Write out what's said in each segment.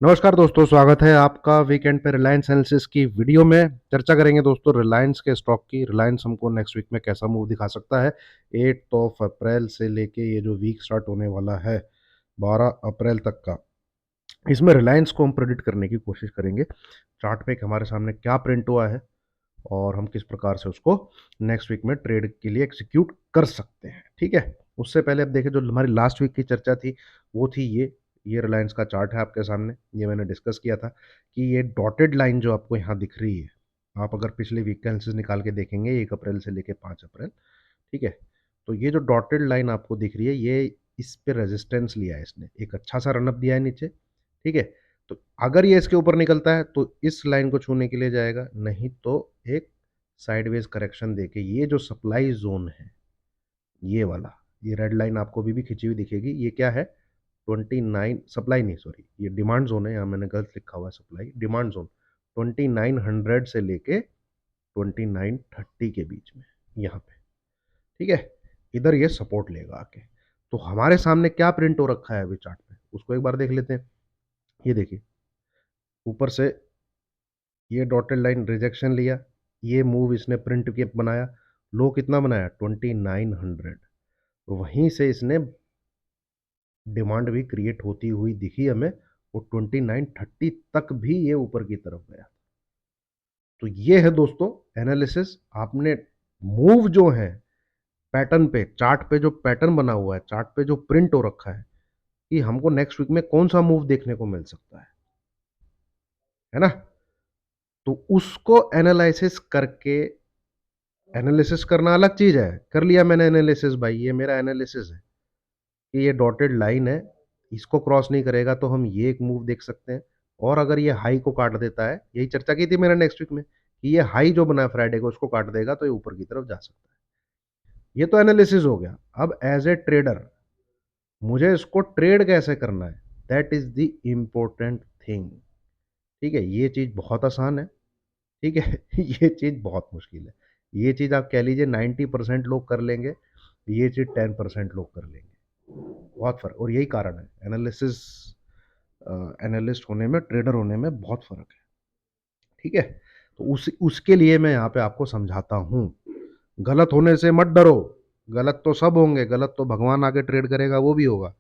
नमस्कार दोस्तों, स्वागत है आपका वीकेंड पे रिलायंस एनालिसिस की वीडियो में। चर्चा करेंगे दोस्तों रिलायंस के स्टॉक की। रिलायंस हमको नेक्स्ट वीक में कैसा मूव दिखा सकता है। 8 ऑफ अप्रैल से लेके ये जो वीक स्टार्ट होने वाला है 12 अप्रैल तक का, इसमें रिलायंस को हम प्रेडिक्ट करने की कोशिश करेंगे। चार्ट पे हमारे सामने क्या प्रिंट हुआ है और हम किस प्रकार से उसको नेक्स्ट वीक में ट्रेड के लिए एग्जीक्यूट कर सकते हैं। ठीक है, उससे पहले अब देखें जो हमारी लास्ट वीक की चर्चा थी वो थी ये रिलायंस का चार्ट है आपके सामने। ये मैंने डिस्कस किया था कि ये डॉटेड लाइन जो आपको यहाँ दिख रही है, आप अगर पिछले वीक का एनालिसिस निकाल के देखेंगे 1 अप्रैल से लेके 5 अप्रैल, ठीक है, तो ये जो डॉटेड लाइन आपको दिख रही है ये इस पे रेजिस्टेंस लिया है, इसने एक अच्छा सा रनअप दिया है नीचे। ठीक है, तो अगर ये इसके ऊपर निकलता है तो इस लाइन को छूने के लिए जाएगा, नहीं तो एक साइडवेज करेक्शन देके ये जो सप्लाई जोन है ये वाला, ये रेड लाइन आपको भी खिंची हुई दिखेगी। ये क्या है? 29 सप्लाई नहीं, सॉरी, ये डिमांड जोन है। यहाँ मैंने गलत लिखा हुआ है, सप्लाई डिमांड जोन 2900 से लेके 2930 के बीच में, यहाँ पे। ठीक है, इधर ये सपोर्ट लेगा आके। तो हमारे सामने क्या प्रिंट हो रखा है अभी चार्ट पे, उसको एक बार देख लेते हैं। ये देखिए, ऊपर से ये डॉटेड लाइन रिजेक्शन लिया, ये मूव इसने प्रिंट के बनाया। लो कितना बनाया? 2900। वहीं से इसने डिमांड भी क्रिएट होती हुई दिखी हमें, और 2930 तक भी ये ऊपर की तरफ गया। तो ये है दोस्तों एनालिसिस। आपने मूव जो है पैटर्न पे, चार्ट पे जो पैटर्न बना हुआ है, चार्ट पे जो प्रिंट हो रखा है कि हमको नेक्स्ट वीक में कौन सा मूव देखने को मिल सकता है ना। तो उसको एनालिसिस करके, एनालिसिस करना अलग चीज है, कर लिया मैंने एनालिसिस, भाई ये मेरा एनालिसिस है कि ये डॉटेड लाइन है, इसको क्रॉस नहीं करेगा तो हम ये एक मूव देख सकते हैं। और अगर ये हाई को काट देता है, यही चर्चा की थी मैंने नेक्स्ट वीक में, कि ये हाई जो बना है फ्राइडे को उसको काट देगा तो ये ऊपर की तरफ जा सकता है। ये तो एनालिसिस हो गया। अब एज ए ट्रेडर मुझे इसको ट्रेड कैसे करना है, that is the important thing. ठीक है, ये चीज बहुत आसान है। ठीक है ये चीज बहुत मुश्किल है। ये चीज आप कह लीजिए 90% लोग कर लेंगे, ये चीज 10% लोग कर लेंगे। बहुत फर्क, और यही कारण है एनालिसिस, एनालिस्ट होने में, ट्रेडर होने में बहुत फर्क है। ठीक है, तो उसके लिए मैं यहाँ पे आपको समझाता हूँ। गलत होने से मत डरो, गलत तो सब होंगे, गलत तो भगवान आगे ट्रेड करेगा वो भी होगा।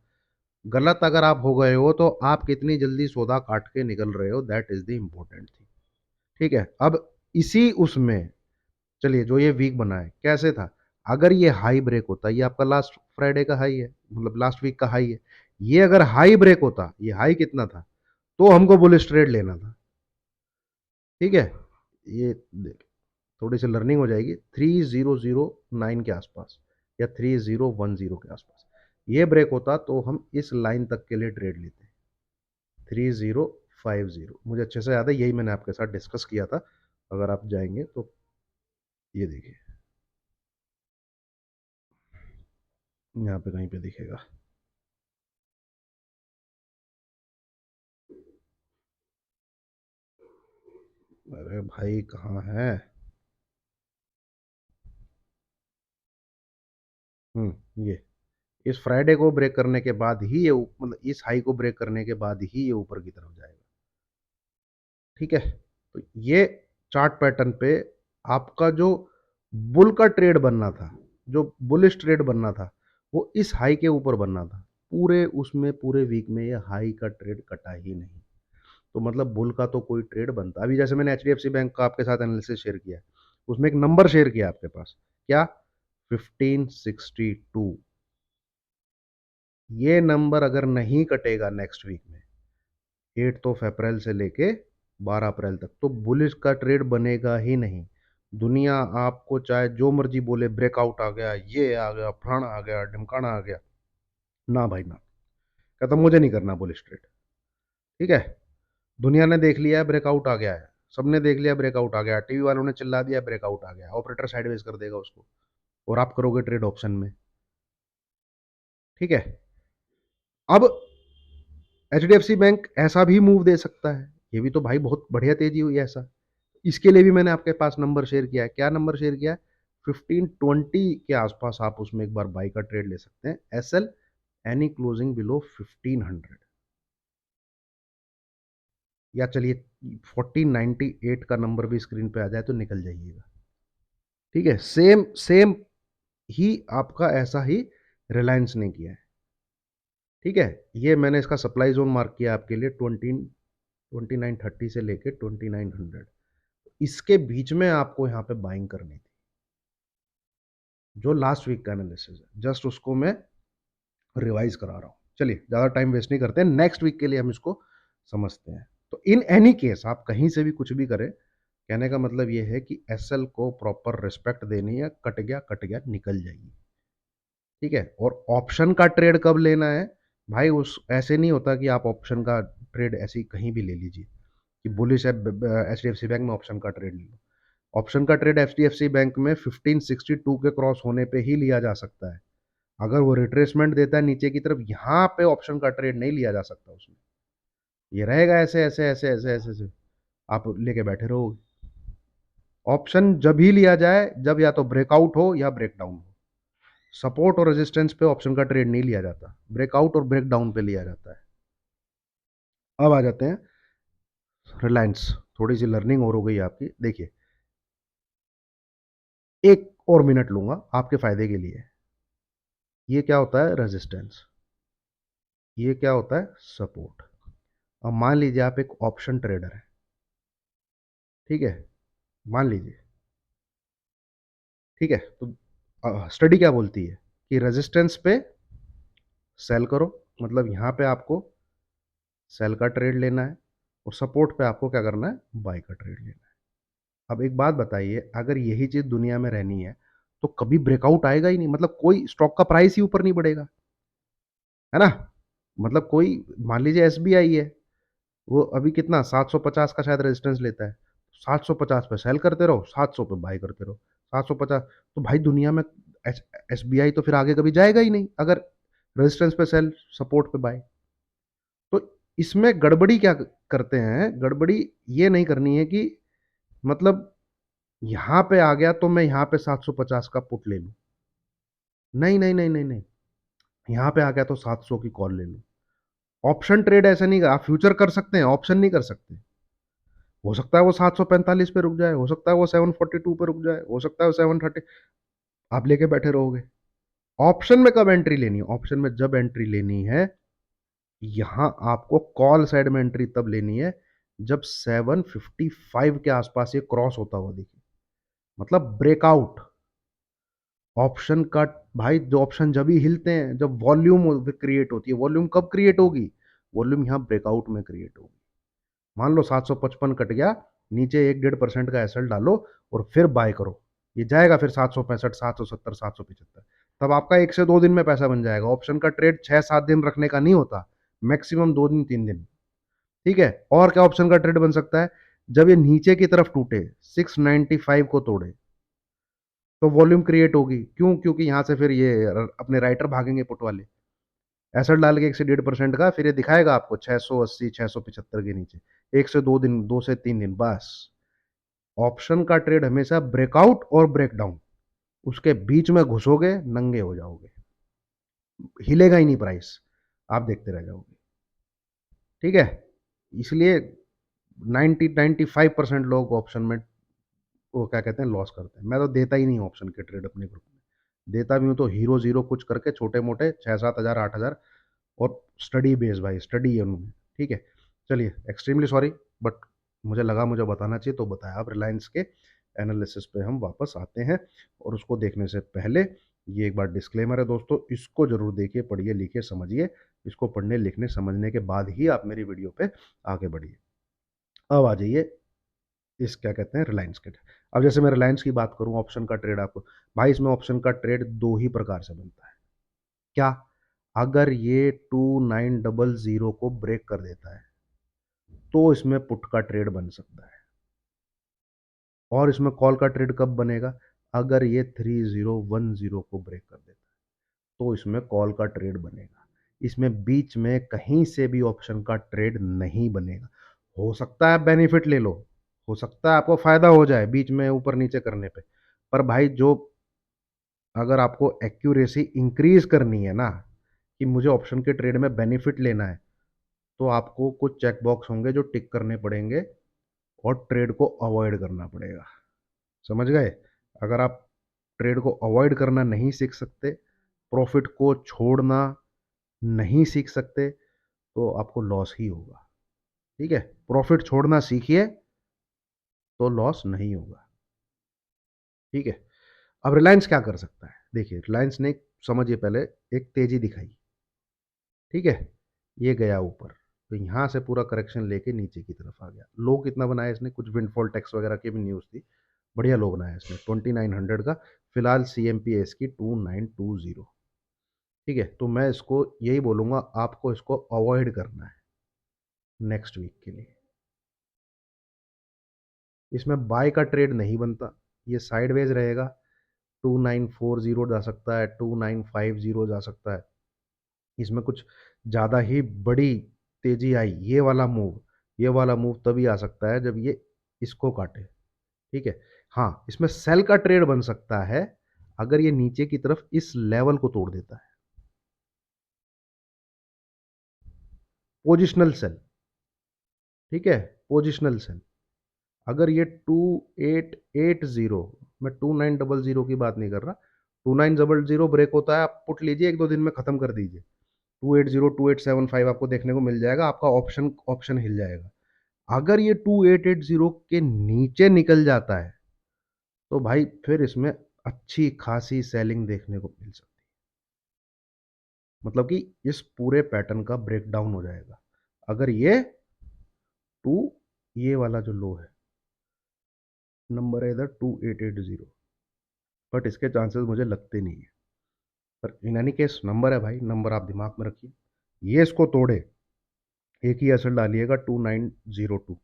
गलत अगर आप हो गए हो तो आप कितनी जल्दी सौदा काट के निकल रहे हो, that is the important thing. ठीक है, अब इसी उसमें चलिए, जो ये वीक बना है कैसे था? अगर ये हाई ब्रेक होता, ये आपका लास्ट फ्राइडे का हाई है, मतलब लास्ट वीक का हाई है, ये अगर हाई ब्रेक होता, ये हाई कितना था, तो हमको बुलिश ट्रेड लेना था। ठीक है, ये देख, थोड़ी सी लर्निंग हो जाएगी। 3009 के आसपास या 3010 के आसपास ये ब्रेक होता तो हम इस लाइन तक के लिए ट्रेड लेते। 3050 मुझे अच्छे से याद है, यही मैंने आपके साथ डिस्कस किया था। अगर आप जाएंगे तो ये देखिए, यहाँ पे कहीं पे दिखेगा। अरे भाई कहाँ है? ये इस फ्राइडे को ब्रेक करने के बाद ही ये मतलब इस हाई को ब्रेक करने के बाद ही ये ऊपर की तरफ जाएगा। ठीक है, तो ये चार्ट पैटर्न पे आपका जो बुल का ट्रेड बनना था, जो बुलिश ट्रेड बनना था, वो इस हाई के ऊपर बनना था। पूरे उसमें पूरे वीक में ये हाई का ट्रेड कटा ही नहीं। तो मतलब बुल का तो कोई ट्रेड बनता, अभी जैसे मैंने एचडीएफसी बैंक का आपके साथ एनालिसिस शेयर किया है, उसमें एक नंबर शेयर किया आपके पास, क्या? 1562। ये नंबर अगर नहीं कटेगा नेक्स्ट वीक में 8 ऑफ अप्रैल से लेके 12 अप्रैल तक, तो बुलिश का ट्रेड बनेगा ही नहीं। दुनिया आपको चाहे जो मर्जी बोले, ब्रेकआउट आ गया, ये आ गया, फलाना आ गया, ढिमकाना आ गया, ना भाई ना, कहता मुझे नहीं करना बुलिश ट्रेड। ठीक है, दुनिया ने देख लिया है ब्रेकआउट आ गया है, सबने देख लिया ब्रेकआउट आ गया, टीवी वालों ने चिल्ला दिया ब्रेकआउट आ गया, ऑपरेटर साइडवेज कर देगा उसको, और आप करोगे ट्रेड ऑप्शन में। ठीक है, अब एचडीएफसी बैंक ऐसा भी मूव दे सकता है, ये भी तो भाई बहुत बढ़िया तेजी हुई है ऐसा। इसके लिए भी मैंने आपके पास नंबर शेयर किया है। क्या नंबर शेयर किया है? 1520 के आसपास आप उसमें एक बार बाई का ट्रेड ले सकते हैं। S L, any closing below 1500। या चलिए 1498 का नंबर भी स्क्रीन पे आ जाए तो निकल जाइएगा। ठीक है, सेम सेम ही आपका ऐसा ही रिलायंस ने किया है। ठीक है, ये मैंने इसका सप्लाई जोन मार्क किया आपके लिए 2930 से लेके 2900, इसके बीच में आपको यहाँ पे बाइंग करनी थी। जो लास्ट वीक का एनालिसिस है, जस्ट उसको मैं रिवाइज करा रहा हूँ। चलिए ज़्यादा टाइम वेस्ट नहीं करते हैं, नेक्स्ट वीक के लिए हम इसको समझते हैं। तो इन एनी केस आप कहीं से भी कुछ भी करें, कहने का मतलब ये है कि एसएल को प्रॉपर रिस्पेक्ट देनी है, कट गया निकल जाइए। ठीक है, और ऑप्शन का ट्रेड कब लेना है भाई, उस ऐसे नहीं होता कि आप ऑप्शन का ट्रेड ऐसे ही कहीं भी ले लीजिए कि बुलिश है H D F C bank में ऑप्शन का ट्रेड ले लो। ऑप्शन का trade H D F C bank में 1562 के क्रॉस होने पे ही लिया जा सकता है। अगर वो रिट्रेसमेंट देता है नीचे की तरफ, यहाँ पे ऑप्शन का ट्रेड नहीं लिया जा सकता उसमें। ये रहेगा ऐसे ऐसे ऐसे ऐसे ऐसे ऐसे, आप लेके बैठे रहोगे। ऑप्शन जब ही लिया जाए जब या तो ब्रेकआउट हो या ब्रेकडाउन हो। सपोर्ट और रेजिस्टेंस पे ऑप्शन का ट्रेड नहीं लिया जाता, ब्रेकआउट और ब्रेकडाउन पे लिया जाता है। अब आ जाते हैं रिलायंस। थोड़ी सी लर्निंग और हो गई आपकी। देखिए, एक और मिनट लूंगा आपके फायदे के लिए। ये क्या होता है रेजिस्टेंस, ये क्या होता है सपोर्ट। अब मान लीजिए आप एक ऑप्शन ट्रेडर है, ठीक है, मान लीजिए, ठीक है, तो स्टडी क्या बोलती है कि रेजिस्टेंस पे सेल करो, मतलब यहां पे आपको सेल का ट्रेड लेना है, और सपोर्ट पे आपको क्या करना है बाय का ट्रेड लेना है। अब एक बात बताइए, अगर यही चीज दुनिया में रहनी है तो कभी ब्रेकआउट आएगा ही नहीं, मतलब कोई स्टॉक का प्राइस ही ऊपर नहीं बढ़ेगा, है ना। मतलब कोई, मान लीजिए एसबीआई है, वो अभी कितना 750 का शायद रेजिस्टेंस लेता है, 750 पे सेल करते रहो, 700 पे बाय करते रहो, 750। तो भाई दुनिया में एसबीआई तो फिर आगे कभी जाएगा ही नहीं, अगर रेजिस्टेंस पे सेल, सपोर्ट पे बाय। तो इसमें गड़बड़ी क्या करते हैं, गड़बड़ी ये नहीं करनी है कि मतलब यहां पे आ गया तो मैं यहां पे 750 का पुट ले लूं। नहीं नहीं नहीं नहीं नहीं, यहां पे आ गया तो 700 की कॉल ले लूं। ऑप्शन ट्रेड ऐसा नहीं, आप फ्यूचर कर सकते हैं, ऑप्शन नहीं कर सकते। हो सकता है वो 745 पे रुक जाए, हो सकता है वो 742 पे रुक जाए, हो सकता है वो 730, आप लेके बैठे रहोगे। ऑप्शन में कब एंट्री लेनी है, ऑप्शन में जब एंट्री लेनी है, यहां आपको कॉल साइड में एंट्री तब लेनी है जब 755 के आसपास ये क्रॉस होता हुआ दिखे, मतलब ब्रेकआउट। ऑप्शन का भाई, जो ऑप्शन जब ही हिलते हैं जब वॉल्यूम क्रिएट होती है। वॉल्यूम कब क्रिएट होगी, वॉल्यूम यहाँ ब्रेकआउट में क्रिएट होगी। मान लो 755 कट गया, नीचे 1-1.5% का एसएल डालो और फिर बाय करो, ये जाएगा फिर 765, 770, 775, तब आपका 1 से 2 दिन में पैसा बन जाएगा। ऑप्शन का ट्रेड 6-7 दिन रखने का नहीं होता, मैक्सिमम 2 दिन 3 दिन। ठीक है, और क्या ऑप्शन का ट्रेड बन सकता है, जब ये नीचे की तरफ टूटे, 695 को तोड़े, तो वॉल्यूम क्रिएट होगी। क्यों, क्योंकि यहां से फिर ये अपने राइटर भागेंगे पुट वाले, एसेट डाल के 1 से 1.5% का, फिर ये दिखाएगा आपको 680 675 के नीचे। 1 से 2 दिन, 2 से 3 दिन बस। ऑप्शन का ट्रेड हमेशा ब्रेकआउट और ब्रेकडाउन, उसके बीच में घुसोगे नंगे हो जाओगे, हिलेगा ही नहीं प्राइस, आप देखते रह जाओगे। ठीक है, इसलिए 90-95% लोग ऑप्शन में वो क्या कहते हैं लॉस करते हैं। मैं तो देता ही नहीं ऑप्शन के ट्रेड अपने ग्रुप में, देता भी हूँ तो हीरो जीरो कुछ करके छोटे मोटे 6-7 हज़ार 8 हज़ार, और स्टडी बेस भाई, स्टडी है उनमें। ठीक है, चलिए एक्सट्रीमली सॉरी, बट मुझे लगा मुझे बताना चाहिए तो बताया। अब रिलायंस के एनालिसिस पे हम वापस आते हैं, और उसको देखने से पहले ये एक बार डिस्क्लेमर है दोस्तों, इसको जरूर देखिए, पढ़िए, लिखिए, समझिए। इसको पढ़ने लिखने समझने के बाद ही आप मेरी वीडियो पे आगे बढ़िए। अब आ जाइए इस क्या कहते हैं रिलायंस के। अब जैसे मैं रिलायंस की बात करूं, ऑप्शन का ट्रेड आपको, भाई इसमें ऑप्शन का ट्रेड दो ही प्रकार से बनता है। क्या, अगर ये 2900 को ब्रेक कर देता है तो इसमें पुट का ट्रेड बन सकता है। और इसमें कॉल का ट्रेड कब बनेगा, अगर ये 3010 को ब्रेक कर देता है तो इसमें कॉल का ट्रेड बनेगा। इसमें बीच में कहीं से भी ऑप्शन का ट्रेड नहीं बनेगा। हो सकता है बेनिफिट ले लो, हो सकता है आपको फायदा हो जाए बीच में ऊपर नीचे करने पे, पर भाई जो, अगर आपको एक्यूरेसी इंक्रीज करनी है ना, कि मुझे ऑप्शन के ट्रेड में बेनिफिट लेना है, तो आपको कुछ चेक बॉक्स होंगे जो टिक करने पड़ेंगे और ट्रेड को अवॉइड करना पड़ेगा। समझ गए? अगर आप ट्रेड को अवॉइड करना नहीं सीख सकते, प्रॉफिट को छोड़ना नहीं सीख सकते, तो आपको लॉस ही होगा। ठीक है? प्रॉफिट छोड़ना सीखिए तो लॉस नहीं होगा। ठीक है? अब रिलायंस क्या कर सकता है? देखिए, रिलायंस ने समझिए पहले एक तेजी दिखाई। ठीक है? ये गया ऊपर, तो यहाँ से पूरा करेक्शन लेके नीचे की तरफ आ गया। लो कितना बनाया इसने? कुछ विंडफॉल टैक्स वगैरह की भी न्यूज़ थी। बढ़िया लो बनाया इसने 2900 का। फिलहाल CMP है इसकी 2920। ठीक है? तो मैं इसको यही बोलूँगा, आपको इसको अवॉइड करना है नेक्स्ट वीक के लिए। इसमें बाय का ट्रेड नहीं बनता, ये साइडवेज रहेगा। 2940 जा सकता है, 2950 जा सकता है। इसमें कुछ ज़्यादा ही बड़ी तेजी आई, ये वाला मूव तभी आ सकता है जब ये इसको काटे। ठीक है? हाँ, इसमें सेल का ट्रेड बन सकता है अगर ये नीचे की तरफ इस लेवल को तोड़ देता है। Positional sell. ठीक है? Positional sell. अगर ये 2880, मैं 2900 की बात नहीं कर रहा, 2900 ब्रेक होता है, आप पुट लीजिए, एक दो दिन में खत्म कर दीजिए। 280 2875 आपको देखने को मिल जाएगा, आपका ऑप्शन ऑप्शन हिल जाएगा। अगर ये 2880 के नीचे निकल जाता है तो भाई फिर इसमें अच्छी खासी सेलिंग देखने को मिल सकती है। मतलब कि इस पूरे पैटर्न का ब्रेकडाउन हो जाएगा अगर ये टू ये वाला जो लो है, नंबर है इधर 2880, बट इसके चांसेस मुझे लगते नहीं है। पर इन एनी केस नंबर है भाई, नंबर आप दिमाग में रखिए। ये इसको तोड़े, एक ही एसएल डालिएगा 2902,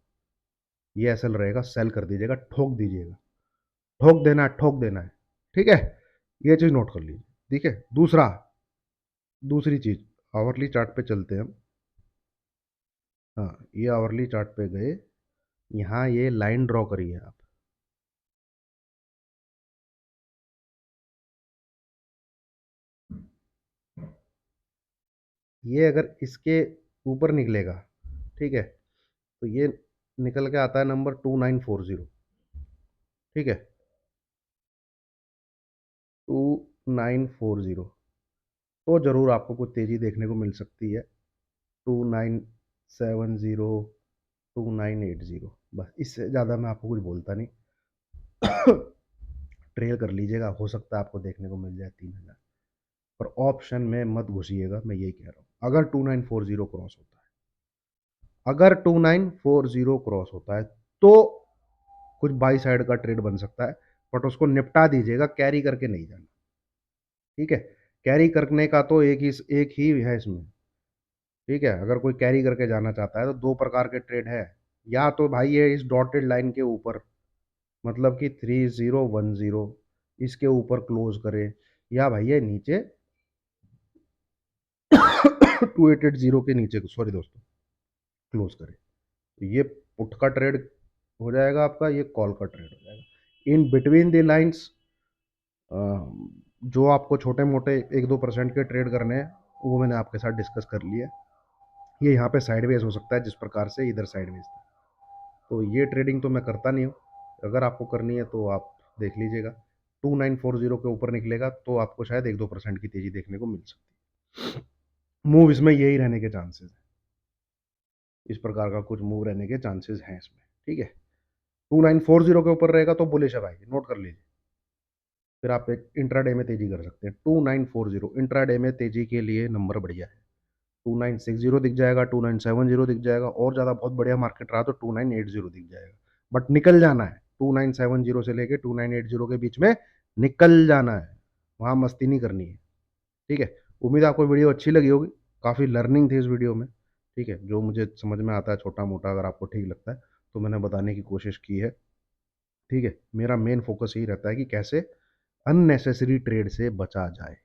ये एसएल रहेगा, सेल कर दीजिएगा, ठोक दीजिएगा। ठोक देना है। ठीक है? ये चीज़ नोट कर लीजिए। ठीक है? दूसरी चीज़, आवरली चार्ट पे चलते हैं हम। हाँ, ये आवरली चार्ट पे गए, यहाँ ये लाइन ड्रॉ करिए आप। ये अगर इसके ऊपर निकलेगा, ठीक है, तो ये निकल के आता है नंबर 2940। ठीक है? 2940, तो ज़रूर आपको कुछ तेज़ी देखने को मिल सकती है। 2970, 2980, बस इससे ज़्यादा मैं आपको कुछ बोलता नहीं। ट्रेल कर लीजिएगा, हो सकता है आपको देखने को मिल जाए 3000। पर ऑप्शन में मत घुसिएगा, मैं यही कह रहा हूँ। अगर 2940 क्रॉस होता है, अगर 2940 क्रॉस होता है तो कुछ बाई साइड का ट्रेड बन सकता है, बट उसको निपटा दीजिएगा, कैरी करके नहीं जाना। ठीक है? कैरी करने का तो एक ही है इसमें। ठीक है? अगर कोई कैरी करके जाना चाहता है तो दो प्रकार के ट्रेड है। या तो भाई ये इस डॉटेड लाइन के ऊपर, मतलब कि 3010 इसके ऊपर क्लोज करे, या भैया नीचे 2880 के नीचे, सॉरी दोस्तों, क्लोज करे। तो ये पुट का ट्रेड हो जाएगा आपका, ये कॉल का ट्रेड हो जाएगा। इन बिटवीन द लाइंस जो आपको छोटे मोटे 1-2% के ट्रेड करने हैं, वो मैंने आपके साथ डिस्कस कर लिया। ये यहाँ पे साइडवेज हो सकता है जिस प्रकार से इधर साइडवेज था, तो ये ट्रेडिंग तो मैं करता नहीं हूँ। अगर आपको करनी है तो आप देख लीजिएगा, 2940 के ऊपर निकलेगा तो आपको शायद 1-2% की तेज़ी देखने को मिल सकती है। मूव इसमें यही रहने के चांसेस हैं, इस प्रकार का कुछ मूव रहने के चांसेस हैं इसमें। ठीक है? 2940 के ऊपर रहेगा तो बुलिश है भाई, नोट कर लीजिए। फिर आप एक इंट्राडे में तेजी कर सकते हैं। 2940 इंट्राडे में तेजी के लिए नंबर बढ़िया है। 2960 दिख जाएगा, 2970 दिख जाएगा, और ज़्यादा बहुत बढ़िया मार्केट रहा तो 2980 दिख जाएगा। बट निकल जाना है, 2970 से लेके 2980 के बीच में निकल जाना है, वहाँ मस्ती नहीं करनी है। ठीक है? उम्मीद है आपको वीडियो अच्छी लगी होगी, काफ़ी लर्निंग थी इस वीडियो में। ठीक है? जो मुझे समझ में आता है छोटा मोटा, अगर आपको ठीक लगता है तो मैंने बताने की कोशिश की है। ठीक है? मेरा मेन फोकस यही रहता है कि कैसे अननेसेसरी ट्रेड से बचा जाए,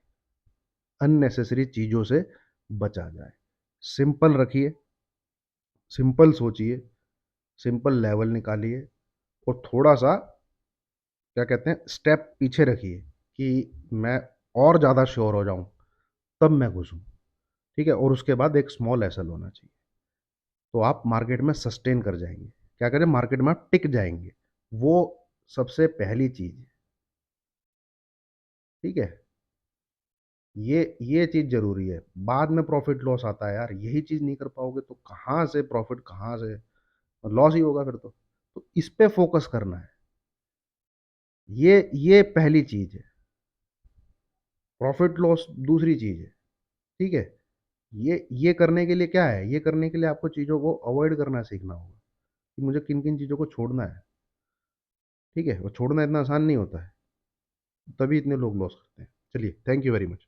अननेसेसरी चीज़ों से बचा जाए। सिंपल रखिए, सिंपल सोचिए, सिंपल लेवल निकालिए, और थोड़ा सा क्या कहते हैं स्टेप पीछे रखिए कि मैं और ज़्यादा श्योर हो जाऊं, तब मैं घुसूं। ठीक है? और उसके बाद एक स्मॉल एसएल होना चाहिए। तो आप मार्केट में सस्टेन कर जाएंगे। क्या करें, मार्केट में आप टिक जाएंगे। वो सबसे पहली चीज है। ठीक है, ये चीज जरूरी है। बाद में प्रॉफिट लॉस आता है यार, यही चीज नहीं कर पाओगे तो कहाँ से प्रॉफिट, कहाँ से लॉस ही होगा फिर तो इस पे फोकस करना है। ये पहली चीज है। प्रॉफिट लॉस दूसरी चीज है। ठीक है, ये करने के लिए क्या है, ये करने के लिए आपको चीज़ों को अवॉइड करना सीखना होगा कि मुझे किन किन चीज़ों को छोड़ना है। ठीक है, और छोड़ना इतना आसान नहीं होता है, तभी इतने लोग लॉस करते हैं। चलिए, थैंक यू वेरी मच।